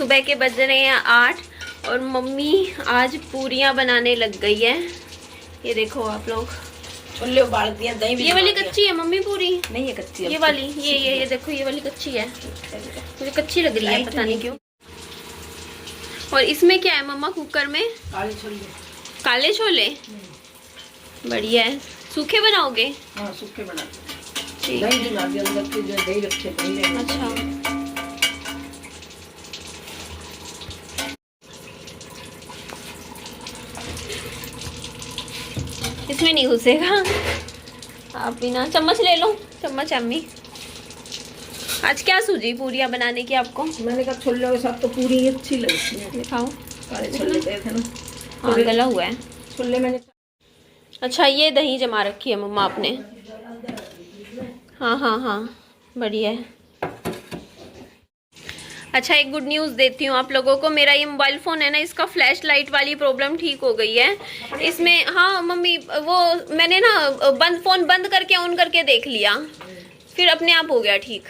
सुबह के बज रहे हैं 8 और मम्मी आज पूरियां बनाने लग गई है। ये देखो आप लोग, छोले उबाल दिया, दही भी। ये वाली कच्ची है मम्मी पूरी? नहीं है कच्ची, ये वाली, ये देखो, ये वाली कच्ची है, मुझे कच्ची लग रही है, पता नहीं क्यों। और इसमें क्या है मम्मा कुकर में? काले छोले। काले छोले, बढ़िया है। सूखे बनाओगे? हाँ सूखे बना। ठीक। दही बना दिया, अंदर के जो दही रखे दही। अच्छा, इसमें नहीं घुसेगा। आप बिना चम्मच ले लो, चम्मच अम्मी। आज क्या सूझी पूरियां बनाने की आपको? मैंने कहा छोले के साथ तो पूरी ही अच्छी लगती है। दिखाओ। काले छोले गए थे ना। हाँ गला हुआ है। छोले मैंने। अच्छा, ये दही जमा रखी है मम्मा आपने? हाँ हाँ हाँ, बढ़िया है। अच्छा, एक गुड न्यूज़ देती हूँ आप लोगों को। मेरा ये मोबाइल फ़ोन है ना, इसका फ्लैश लाइट वाली प्रॉब्लम ठीक हो गई है इसमें। हाँ मम्मी, वो मैंने ना फ़ोन बंद करके ऑन करके देख लिया, फिर अपने आप हो गया ठीक।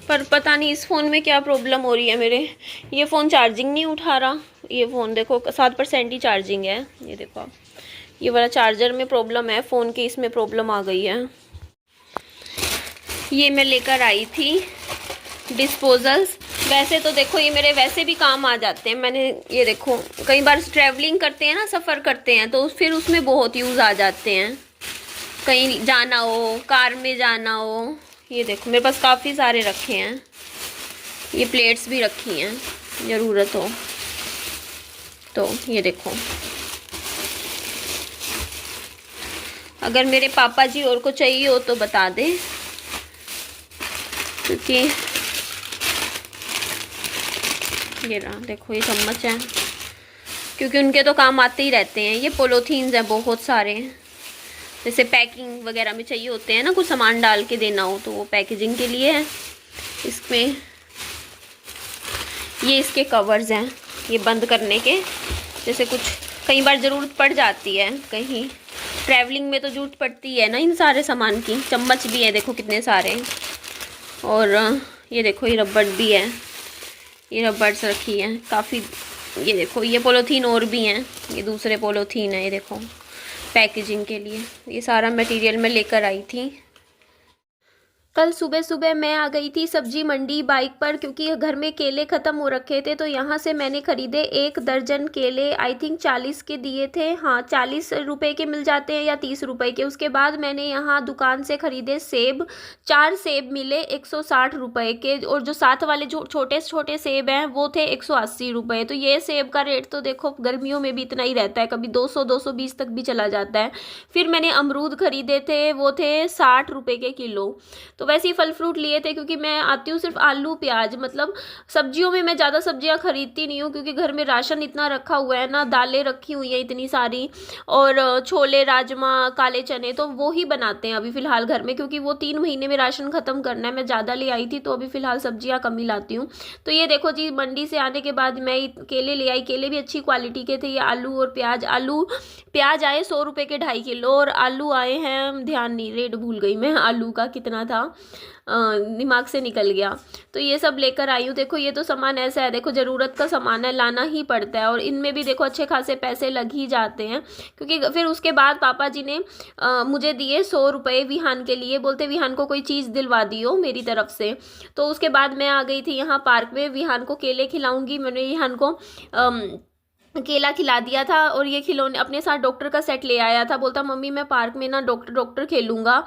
पर पता नहीं इस फ़ोन में क्या प्रॉब्लम हो रही है मेरे। ये फ़ोन चार्जिंग नहीं उठा रहा। ये फ़ोन देखो 7% ही चार्जिंग है। ये देखो आप, ये वाला चार्जर में प्रॉब्लम है, फ़ोन के इसमें प्रॉब्लम आ गई है। ये मैं लेकर आई थी डिस्पोजल्स। वैसे तो देखो ये मेरे वैसे भी काम आ जाते हैं। मैंने ये देखो, कई बार ट्रैवलिंग करते हैं ना, सफ़र करते हैं, तो फिर उसमें बहुत यूज़ आ जाते हैं। कहीं जाना हो, कार में जाना हो। ये देखो मेरे पास काफ़ी सारे रखे हैं। ये प्लेट्स भी रखी हैं, ज़रूरत हो तो। ये देखो, अगर मेरे पापा जी और को चाहिए हो तो बता दे, क्योंकि ये रहा देखो, ये चम्मच है, क्योंकि उनके तो काम आते ही रहते हैं। ये पोलोथीन्स हैं बहुत सारे, जैसे पैकिंग वगैरह में चाहिए होते हैं ना, कुछ सामान डाल के देना हो तो वो पैकेजिंग के लिए है। इसमें ये इसके कवर्स हैं, ये बंद करने के, जैसे कुछ कई बार ज़रूरत पड़ जाती है, कहीं ट्रैवलिंग में तो ज़रूरत पड़ती है ना इन सारे सामान की। चम्मच भी है देखो कितने सारे। और ये देखो, ये रबड़ भी है, ये रबड़ रखी है काफ़ी। ये देखो, ये पोलोथीन और भी हैं, ये दूसरे पोलोथीन है। ये देखो पैकेजिंग के लिए, ये सारा मटेरियल मैं लेकर आई थी। कल सुबह सुबह मैं आ गई थी सब्जी मंडी बाइक पर, क्योंकि घर में केले ख़त्म हो रखे थे। तो यहाँ से मैंने ख़रीदे 1 दर्जन केले। आई थिंक 40 के दिए थे। हाँ, 40 रुपये के मिल जाते हैं या 30 रुपये के। उसके बाद मैंने यहाँ दुकान से ख़रीदे सेब। 4 सेब मिले 160 रुपये के, और जो साथ वाले जो छोटे छोटे सेब हैं वो थे 180 रुपये। तो ये सेब का रेट तो देखो गर्मियों में भी इतना ही रहता है, कभी 200-220 तक भी चला जाता है। फिर मैंने अमरूद ख़रीदे थे, वो थे 60 रुपये के किलो। तो वैसे ही फल फ्रूट लिए थे, क्योंकि मैं आती हूँ सिर्फ आलू प्याज, मतलब सब्जियों में मैं ज़्यादा सब्जियाँ खरीदती नहीं हूँ, क्योंकि घर में राशन इतना रखा हुआ है ना, दालें रखी हुई हैं इतनी सारी, और छोले राजमा काले चने तो वो ही बनाते हैं अभी फ़िलहाल घर में, क्योंकि वो 3 महीने में राशन ख़त्म करना है। मैं ज़्यादा ले आई थी तो अभी फ़िलहाल सब्जियाँ कम ही लाती हूँ। तो ये देखो जी, मंडी से आने के बाद मैं केले ले आई। केले भी अच्छी क्वालिटी के थे। ये आलू और प्याज, प्याज आए 100 रुपये के 2.5 किलो, और आलू आए हैं, ध्यान नहीं, रेट भूल गई मैं आलू का कितना था, दिमाग से निकल गया। तो ये सब लेकर आई हूँ। देखो ये तो सामान ऐसा है, देखो ज़रूरत का सामान है, लाना ही पड़ता है, और इनमें भी देखो अच्छे खासे पैसे लग ही जाते हैं। क्योंकि फिर उसके बाद पापा जी ने मुझे दिए 100 रुपये विहान के लिए, बोलते विहान को कोई चीज़ दिलवा दियो मेरी तरफ से। तो उसके बाद मैं आ गई थी यहाँ पार्क में, विहान को केले खिलाऊँगी। मैंने विहान को केला खिला दिया था, और ये खिलौने अपने साथ डॉक्टर का सेट ले आया था। बोलता मम्मी मैं पार्क में ना डॉक्टर खेलूँगा,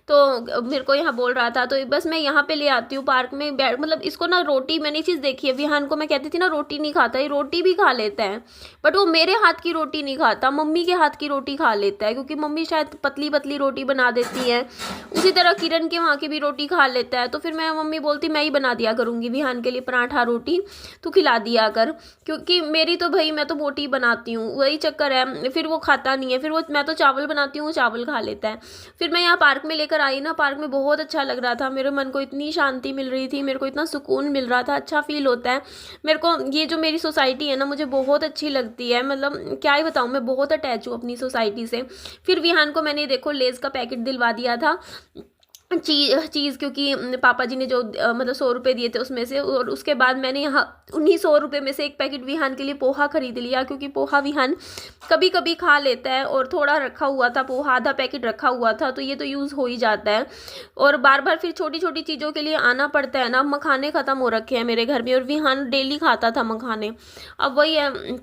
तो मेरे को यहाँ बोल रहा था। तो बस मैं यहाँ पे ले आती हूँ पार्क में मतलब इसको ना रोटी, मैंने चीज़ देखी है, विहान को मैं कहती थी ना रोटी नहीं खाता, ये रोटी भी खा लेता है, बट वो मेरे हाथ की रोटी नहीं खाता, मम्मी के हाथ की रोटी खा लेता है, क्योंकि मम्मी शायद पतली पतली रोटी बना देती है। उसी तरह किरण के वहाँ की भी रोटी खा लेता है। तो फिर मैं मम्मी बोलती मैं ही बना दिया करूँगी विहान के लिए पराठा रोटी, तो खिला दिया कर, क्योंकि मेरी तो भाई मैं तो मोटी बनाती हूँ, वही चक्कर है। फिर वो खाता नहीं है, फिर वो मैं तो चावल बनाती हूँ, चावल खा लेता है। फिर मैं यहाँ पार्क में लेकर आई ना, पार्क में बहुत अच्छा लग रहा था, मेरे मन को इतनी शांति मिल रही थी, मेरे को इतना सुकून मिल रहा था, अच्छा फील होता है मेरे को। ये जो मेरी सोसाइटी है ना, मुझे बहुत अच्छी लगती है, मतलब क्या ही बताऊँ, मैं बहुत अटैच हूँ अपनी सोसाइटी से। फिर विहान को मैंने देखो लेज़ का पैकेट दिलवा दिया था, चीज़ क्योंकि पापा जी ने जो मतलब 100 रुपये दिए थे उसमें से, और उसके बाद मैंने यहाँ उन्हीं 100 रुपये में से एक पैकेट विहान के लिए पोहा खरीद लिया, क्योंकि पोहा विहान कभी कभी खा लेता है, और थोड़ा रखा हुआ था पोहा, आधा पैकेट रखा हुआ था, तो ये तो यूज़ हो ही जाता है। और बार बार फिर छोटी छोटी चीज़ों के लिए आना पड़ता है ना। मखाने ख़त्म हो रखे हैं मेरे घर में, और विहान डेली खाता था मखाने। अब वही है,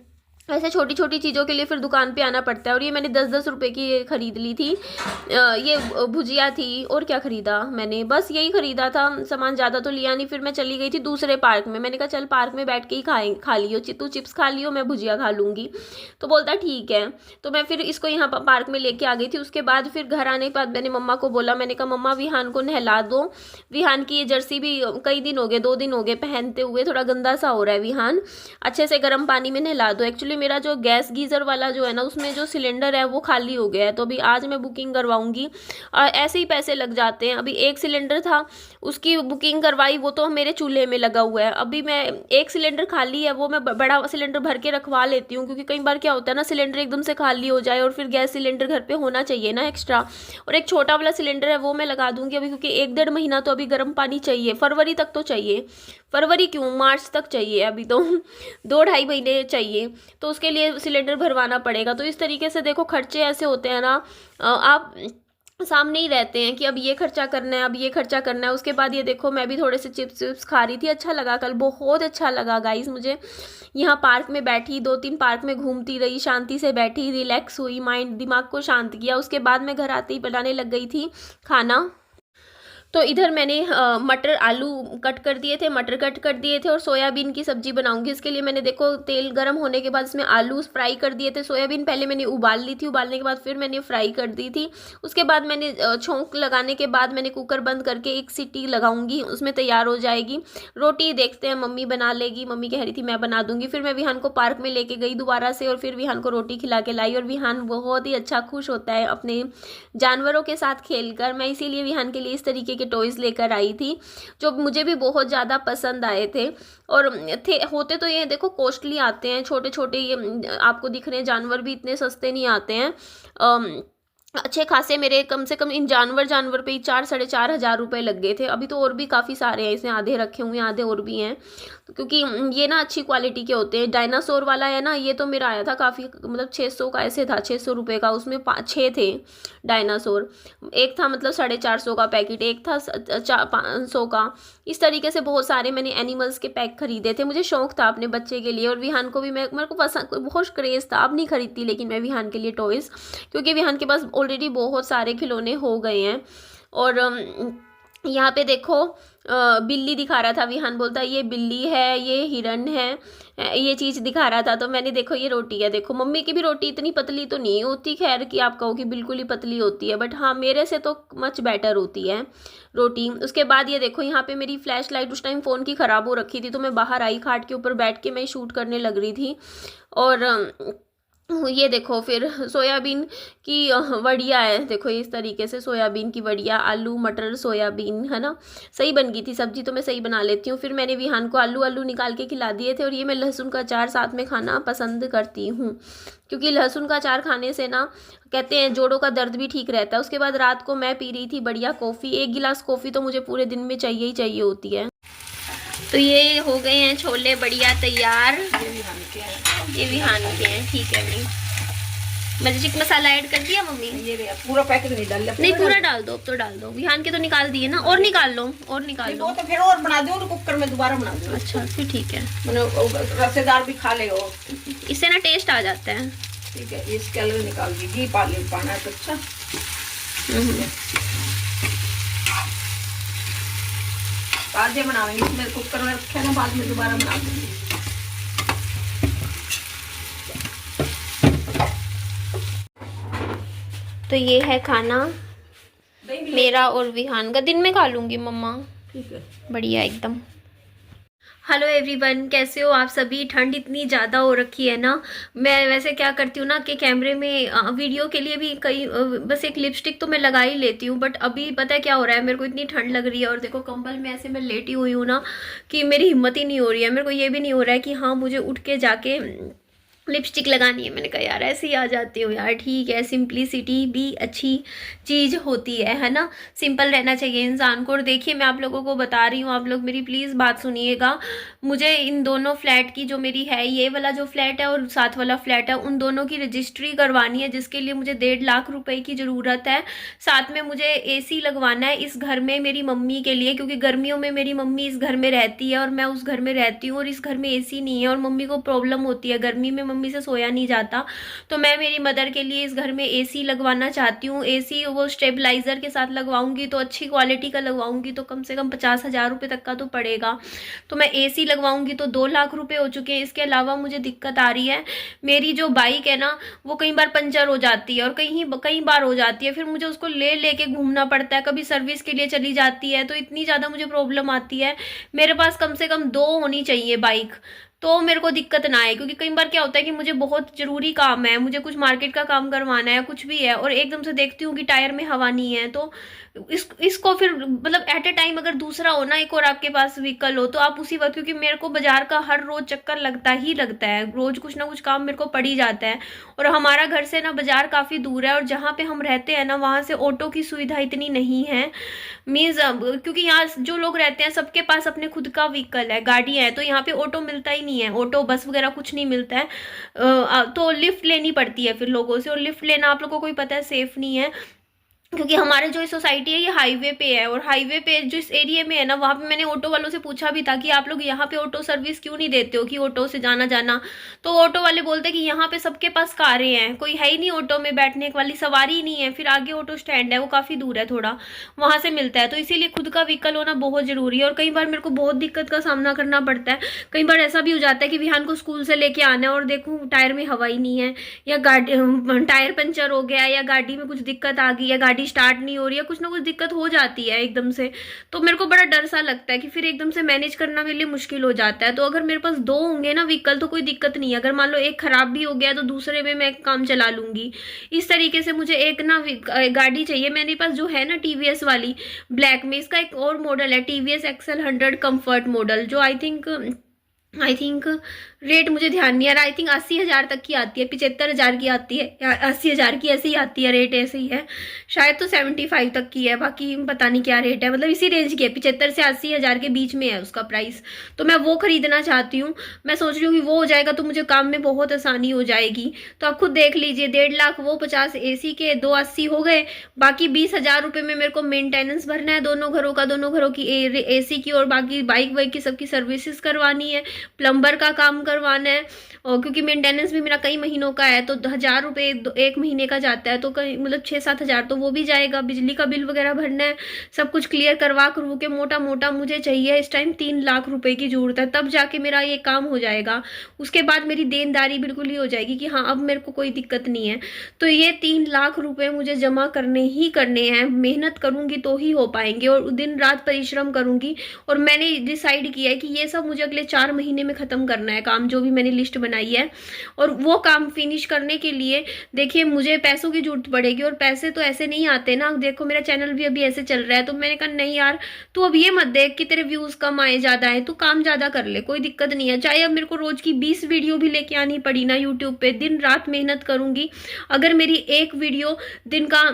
ऐसे छोटी छोटी चीज़ों के लिए फिर दुकान पे आना पड़ता है। और ये मैंने 10-10 रुपए की खरीद ली थी। ये भुजिया थी, और क्या ख़रीदा मैंने, बस यही ख़रीदा था सामान, ज़्यादा तो लिया नहीं। फिर मैं चली गई थी दूसरे पार्क में, मैंने कहा चल पार्क में बैठ के ही खा लियो, तू चिप्स खा लियो, मैं भुजिया खा लूँगी। तो बोलता ठीक है। तो मैं फिर इसको यहाँ पार्क में लेके आ गई थी। उसके बाद फिर घर आने के बाद मैंने मम्मा को बोला, मैंने कहा मम्मा विहान को नहला दो। विहान की ये जर्सी भी कई दिन हो गए, 2 दिन हो गए पहनते हुए, थोड़ा गंदा सा हो रहा है विहान, अच्छे से गर्म पानी में नहला दो। एक्चुअली मेरा जो गैस गीज़र वाला जो है ना, उसमें जो सिलेंडर है वो खाली हो गया है, तो अभी आज मैं बुकिंग करवाऊंगी। ऐसे ही पैसे लग जाते हैं। अभी एक सिलेंडर था, उसकी बुकिंग करवाई, वो तो मेरे चूल्हे में लगा हुआ है। अभी मैं एक सिलेंडर खाली है, वो मैं बड़ा सिलेंडर भर के रखवा लेती हूँ, क्योंकि कई बार क्या होता है ना, सिलेंडर एकदम से खाली हो जाए, और फिर गैस सिलेंडर घर पे होना चाहिए ना एक्स्ट्रा। और एक छोटा वाला सिलेंडर है वो मैं लगा दूंगी अभी, क्योंकि 1-1.5 महीना तो अभी गर्म पानी चाहिए, फरवरी तक तो चाहिए, फरवरी क्यों, मार्च तक चाहिए, अभी तो 2-2.5 महीने चाहिए, तो उसके लिए सिलेंडर भरवाना पड़ेगा। तो इस तरीके से देखो खर्चे ऐसे होते हैं ना, आप सामने ही रहते हैं कि अब ये खर्चा करना है, अब ये खर्चा करना है। उसके बाद ये देखो मैं भी थोड़े से चिप्स खा रही थी, अच्छा लगा, कल बहुत अच्छा लगा गाइस मुझे। यहाँ पार्क में बैठी, 2-3 पार्क में घूमती रही, शांति से बैठी, रिलैक्स हुई, माइंड दिमाग को शांत किया। उसके बाद मैं घर आते ही बनाने लग गई थी खाना। तो इधर मैंने मटर आलू कट कर दिए थे, मटर कट कर दिए थे, और सोयाबीन की सब्जी बनाऊंगी। इसके लिए मैंने देखो तेल गर्म होने के बाद इसमें आलू फ्राई कर दिए थे। सोयाबीन पहले मैंने उबाल ली थी, उबालने के बाद फिर मैंने फ्राई कर दी थी। उसके बाद मैंने छोंक लगाने के बाद मैंने कुकर बंद करके 1 सीटी लगाऊंगी, उसमें तैयार हो जाएगी। रोटी देखते हैं मम्मी बना लेगी, मम्मी कह रही थी मैं बना दूंगी। फिर मैं विहान को पार्क में लेके गई दोबारा से, और फिर विहान को रोटी खिला के लाई, और विहान बहुत ही अच्छा खुश होता है अपने जानवरों के साथ खेलकर। मैं इसीलिए विहान के लिए इस तरीके के टॉयज़ लेकर आई थी, जो मुझे भी बहुत ज़्यादा पसंद आए थे। और होते तो ये देखो कॉस्टली आते हैं, छोटे छोटे ये आपको दिख रहे हैं जानवर भी इतने सस्ते नहीं आते हैं। अच्छे खासे मेरे कम से कम इन जानवर पे ही 4-4.5 हज़ार रुपये लग गए थे। अभी तो और भी काफ़ी सारे हैं, इसमें आधे रखे हुए हैं, आधे और भी हैं, तो क्योंकि ये ना अच्छी क्वालिटी के होते हैं। डायनासोर वाला है ना, ये तो मेरा आया था काफ़ी, मतलब 600 का ऐसे था, 600 रुपये का, उसमें 6 थे डायनासोर। एक था मतलब 450 का पैकेट, एक था 500 का। इस तरीके से बहुत सारे मैंने एनिमल्स के पैक खरीदे थे, मुझे शौक था अपने बच्चे के लिए। और विहान को भी मेरे को पसंद, बहुत क्रेज़ था। अब नहीं खरीदती लेकिन मैं विहान के लिए टॉयज़, क्योंकि विहान के पास ऑलरेडी बहुत सारे खिलौने हो गए हैं। और यहाँ पे देखो बिल्ली दिखा रहा था विहान, बोलता ये बिल्ली है, ये हिरन है, ये चीज़ दिखा रहा था। तो मैंने देखो ये रोटी है, देखो मम्मी की भी रोटी इतनी पतली तो नहीं होती, खैर कि आप कहो कि बिल्कुल ही पतली होती है, बट हाँ मेरे से तो मच बेटर होती है रोटी। उसके बाद ये देखो यहाँ पे मेरी फ्लैश लाइट उस टाइम फ़ोन की ख़राब हो रखी थी, तो मैं बाहर आई, खाट के ऊपर बैठ के मैं शूट करने लग रही थी। और ये देखो फिर सोयाबीन की वड़िया है, देखो इस तरीके से सोयाबीन की वड़िया, आलू मटर सोयाबीन, है ना, सही बन गई थी सब्जी, तो मैं सही बना लेती हूँ। फिर मैंने विहान को आलू निकाल के खिला दिए थे। और ये मैं लहसुन का अचार साथ में खाना पसंद करती हूँ, क्योंकि लहसुन का अचार खाने से ना कहते हैं जोड़ों का दर्द भी ठीक रहता है। उसके बाद रात को मैं पी रही थी बढ़िया कॉफ़ी, 1 गिलास कॉफ़ी तो मुझे पूरे दिन में चाहिए ही चाहिए होती है। तो ये हो गए हैं छोले बढ़िया तैयार, ये विहान के हैं, ठीक है। मैजिक मसाला ऐड कर दिया मम्मी, ये पूरा पैकेट नहीं डाल, नहीं पूरा डाल दो, अब तो डाल दो। विहान के तो निकाल दिए ना, और निकाल लो, और निकाल लो, तो फिर और बना दो, कुकर में दोबारा बना दो। अच्छा फिर ठीक है, रसेदार भी खा ले, इससे ना टेस्ट आ जाता है। ठीक है, इसके अलग निकाल दी, घी पाना है तो अच्छा। ताजे बनाएंगे, इसमें कुकर में रखे ना, बाद में दोबारा बना देंगे। तो ये है खाना मेरा और विहान का, दिन में खा लूँगी मम्मा, ठीक है, बढ़िया एकदम। हेलो एवरीवन, कैसे हो आप सभी। ठंड इतनी ज़्यादा हो रखी है ना, मैं वैसे क्या करती हूँ ना कि कैमरे में वीडियो के लिए भी बस एक लिपस्टिक तो मैं लगा ही लेती हूँ, बट अभी पता है क्या हो रहा है, मेरे को इतनी ठंड लग रही है, और देखो कंबल में ऐसे मैं लेटी हुई हूँ ना कि मेरी हिम्मत ही नहीं हो रही है। मेरे को ये भी नहीं हो रहा है कि हाँ मुझे उठ के जाके लिपस्टिक लगानी है। मैंने कहा यार ऐसे ही आ जाती हूँ यार, ठीक है, सिंपलिसिटी भी अच्छी चीज़ होती है ना, सिंपल रहना चाहिए इंसान को। और देखिए मैं आप लोगों को बता रही हूँ, आप लोग मेरी प्लीज़ बात सुनिएगा। मुझे इन दोनों फ्लैट की जो मेरी है, ये वाला जो फ्लैट है और साथ वाला फ्लैट है, उन दोनों की रजिस्ट्री करवानी है, जिसके लिए मुझे 1.5 लाख रुपए की ज़रूरत है। साथ में मुझे AC लगवाना है इस घर में मेरी मम्मी के लिए, क्योंकि गर्मियों में मेरी मम्मी इस घर में रहती है और मैं उस घर में रहती हूँ, और इस घर में AC नहीं है और मम्मी को प्रॉब्लम होती है, गर्मी में मम्मी से सोया नहीं जाता। तो मैं मेरी मदर के लिए इस घर में AC लगवाना चाहती हूँ। AC वो स्टेबलाइजर के साथ लगवाऊंगी तो अच्छी क्वालिटी का लगवाऊंगी तो कम से कम 50,000 रुपये तक का तो पड़ेगा। तो मैं AC लगवाऊंगी तो 2 लाख रुपए हो चुके हैं। इसके अलावा मुझे दिक्कत आ रही है, मेरी जो बाइक है ना वो कई बार पंचर हो जाती है और कई बार हो जाती है, फिर मुझे उसको ले लेके घूमना पड़ता है, कभी सर्विस के लिए चली जाती है, तो इतनी ज़्यादा मुझे प्रॉब्लम आती है। मेरे पास कम से कम 2 होनी चाहिए बाइक, तो मेरे को दिक्कत ना आए। क्योंकि कई बार क्या होता है कि मुझे बहुत ज़रूरी काम है, मुझे कुछ मार्केट का काम करवाना है, कुछ भी है, और एकदम से देखती हूँ कि टायर में हवा नहीं है, तो इसको फिर मतलब एट ए टाइम अगर दूसरा हो ना, एक और आपके पास व्हीकल हो, तो आप उसी वक्त, क्योंकि मेरे को बाजार का हर रोज चक्कर लगता ही लगता है, रोज कुछ ना कुछ काम मेरे को पड़ ही जाता है। और हमारा घर से ना बाजार काफ़ी दूर है, और जहाँ पे हम रहते हैं ना वहाँ से ऑटो की सुविधा इतनी नहीं है। मीन्स क्योंकि यहाँ जो लोग रहते हैं सबके पास अपने खुद का व्हीकल है, गाड़ी है, तो यहाँ पे ऑटो मिलता ही नहीं है, ऑटो बस वगैरह कुछ नहीं मिलता है। तो लिफ्ट लेनी पड़ती है फिर लोगों से, और लिफ्ट लेना आप लोगों को भी पता है सेफ नहीं है, क्योंकि हमारे जो सोसाइटी है ये हाईवे पे है, और हाईवे पे जो इस एरिया में है ना, वहाँ पे मैंने ऑटो वालों से पूछा भी था कि आप लोग यहाँ पे ऑटो सर्विस क्यों नहीं देते हो कि ऑटो से जाना जाना। तो ऑटो वाले बोलते कि यहाँ पे सबके पास कारें हैं, कोई है ही नहीं ऑटो में बैठने वाली सवारी ही नहीं है। फिर आगे ऑटो स्टैंड है, वो काफ़ी दूर है थोड़ा, वहाँ से मिलता है, तो इसीलिए खुद का व्हीकल होना बहुत ज़रूरी है। और कई बार मेरे को बहुत दिक्कत का सामना करना पड़ता है। कई बार ऐसा भी हो जाता है कि विहान को स्कूल से लेके आना है और देखूँ टायर में हवा ही नहीं है, या गाड़ी टायर पंचर हो गया, या गाड़ी में कुछ दिक्कत आ गई, या गाड़ी स्टार्ट नहीं हो रही है, कुछ ना कुछ दिक्कत हो जाती है एकदम से। तो मेरे को बड़ा डर सा लगता है कि फिर एकदम से मैनेज करना मेरे लिए मुश्किल हो जाता है। तो अगर मेरे पास 2 होंगे ना व्हीकल तो कोई दिक्कत नहीं है, अगर मान लो एक खराब भी हो गया तो दूसरे में मैं काम चला लूंगी। इस तरीके से मुझे एक ना गाड़ी चाहिए। मेरे पास जो है ना TVS वाली ब्लैक में, इसका एक और मॉडल है TVS XL 100 कंफर्ट मॉडल, जो आई थिंक रेट मुझे ध्यान नहीं आ रहा, आई थिंक 80,000 तक की आती है, 75,000 की आती है, या 80,000 की ऐसे ही आती है, रेट ऐसे ही है शायद, तो 75 तक की है, बाकी पता नहीं क्या रेट है, मतलब इसी रेंज की है, 75 से 80,000 के बीच में है उसका प्राइस। तो मैं वो खरीदना चाहती हूँ। मैं सोच रही हूँ कि वो हो जाएगा तो मुझे काम में बहुत आसानी हो जाएगी। तो आप खुद देख लीजिए, 1.5 लाख वो 50 AC के, 2 80 हो गए, बाकी 20,000 रुपये में मेरे को मेंटेनेंस भरना है दोनों घरों की AC की, और बाकी बाइक वाइक की सबकी सर्विसेज करवानी है, प्लम्बर का काम करवाना है, और क्योंकि मेंटेनेंस भी मेरा कई महीनों का है तो 1,000 रुपये 1 महीने का जाता है, तो कहीं मतलब 6-7 हज़ार तो वो भी जाएगा। बिजली का बिल वगैरह भरना है, सब कुछ क्लियर करवा के मोटा मोटा मुझे चाहिए इस टाइम 3 लाख रुपए की जरूरत है, तब जाके मेरा ये काम हो जाएगा। उसके बाद मेरी देनदारी बिल्कुल ही हो जाएगी कि हाँ अब मेरे को कोई दिक्कत नहीं है। तो ये 3 लाख रुपए मुझे जमा करने ही करने हैं, मेहनत करूंगी तो ही हो पाएंगे, और दिन रात परिश्रम करूंगी। और मैंने डिसाइड किया है कि ये सब मुझे अगले 4 महीने में खत्म करना है काम, जो भी मैंने लिस्ट बनाई है। और वो काम फिनिश करने के लिए देखिए मुझे पैसों की जरूरत पड़ेगी, और पैसे तो ऐसे नहीं आते ना। देखो मेरा चैनल भी अभी ऐसे चल रहा है, तो मैंने कहा नहीं यार तू अब ये मत देख कि तेरे व्यूज कम आए ज्यादा है, तू काम ज्यादा कर ले, कोई दिक्कत नहीं है। चाहे अब मेरे को रोज की 20 वीडियो भी लेके आनी पड़ी ना यूट्यूब पे, दिन रात मेहनत करूंगी। अगर मेरी एक वीडियो दिन का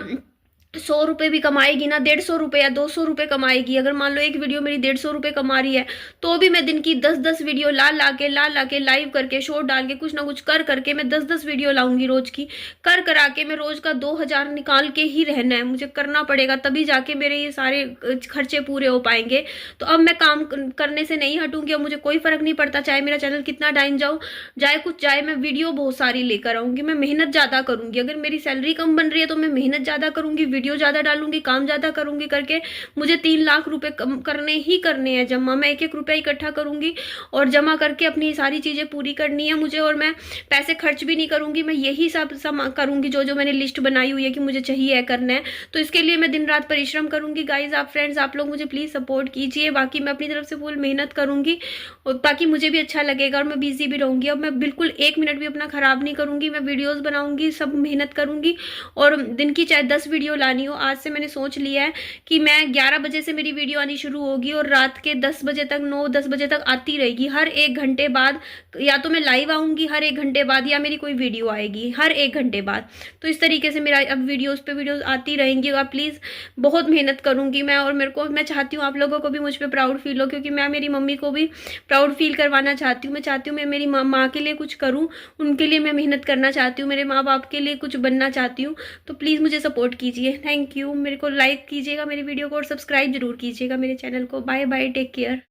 100 रुपये भी कमाएगी ना, 150 रुपये या 200 रुपये कमाएगी, अगर मान लो एक वीडियो मेरी 150 रुपये कमा रही है, तो भी मैं दिन की 10-10 वीडियो ला ला के लाइव करके शॉर्ट डाल के कुछ ना कुछ कर करके मैं 10-10 वीडियो लाऊंगी रोज की, कर करा के मैं रोज का 2,000 निकाल के ही रहना है, मुझे करना पड़ेगा, तभी जाके मेरे ये सारे खर्चे पूरे हो पाएंगे। तो अब मैं काम करने से नहीं हटूंगी, अब मुझे कोई फर्क नहीं पड़ता चाहे मेरा चैनल कितना टाइम जाए कुछ जाए, मैं वीडियो बहुत सारी लेकर आऊंगी, मैं मेहनत ज्यादा करूंगी। अगर मेरी सैलरी कम बन रही है तो मैं मेहनत ज्यादा करूंगी, वीडियो ज्यादा डालूंगी, काम ज्यादा करूंगी, करके मुझे 3 लाख रुपए करने ही करने हैं जमा। मैं 1-1 रुपया इकट्ठा करूंगी और जमा करके अपनी सारी चीजें पूरी करनी है मुझे, और मैं पैसे खर्च भी नहीं करूंगी, मैं यही सब करूंगी जो मैंने लिस्ट बनाई हुई है कि मुझे चाहिए करना है। तो इसके लिए मैं दिन रात परिश्रम करूंगी। गाइज आप फ्रेंड्स आप लोग मुझे प्लीज सपोर्ट कीजिए, बाकी मैं अपनी तरफ से फुल मेहनत करूंगी, और ताकि मुझे भी अच्छा लगेगा और मैं बिजी भी रहूंगी। अब मैं बिल्कुल 1 मिनट भी अपना खराब नहीं करूंगी, मैं वीडियोस बनाऊंगी, सब मेहनत करूंगी, और दिन की चाहे 10 वीडियो लानी आनी हो। आज से मैंने सोच लिया है कि मैं 11 बजे से मेरी वीडियो आनी शुरू होगी और रात के 10 बजे तक 9-10 बजे तक आती रहेगी। हर 1 घंटे बाद या तो मैं लाइव आऊँगी हर 1 घंटे बाद, या मेरी कोई वीडियो आएगी हर 1 घंटे बाद। तो इस तरीके से मेरा अब वीडियोज़ पे वीडियोज़ आती रहेंगी। आप प्लीज़, बहुत मेहनत करूँगी मैं, और मैं चाहती हूँ आप लोगों को भी मुझ पर प्राउड फील हो, क्योंकि मैं मेरी मम्मी को भी प्राउड फील करवाना चाहती हूँ। मैं चाहती हूँ मैं मेरी माँ के लिए कुछ करूँ, उनके लिए मैं मेहनत करना चाहती हूँ, मेरे माँ बाप के लिए कुछ बनना चाहती हूँ। तो प्लीज़ मुझे सपोर्ट कीजिए। Thank you. मेरे को लाइक कीजिएगा मेरी वीडियो को, और सब्सक्राइब जरूर कीजिएगा मेरे चैनल को। Bye bye, take care.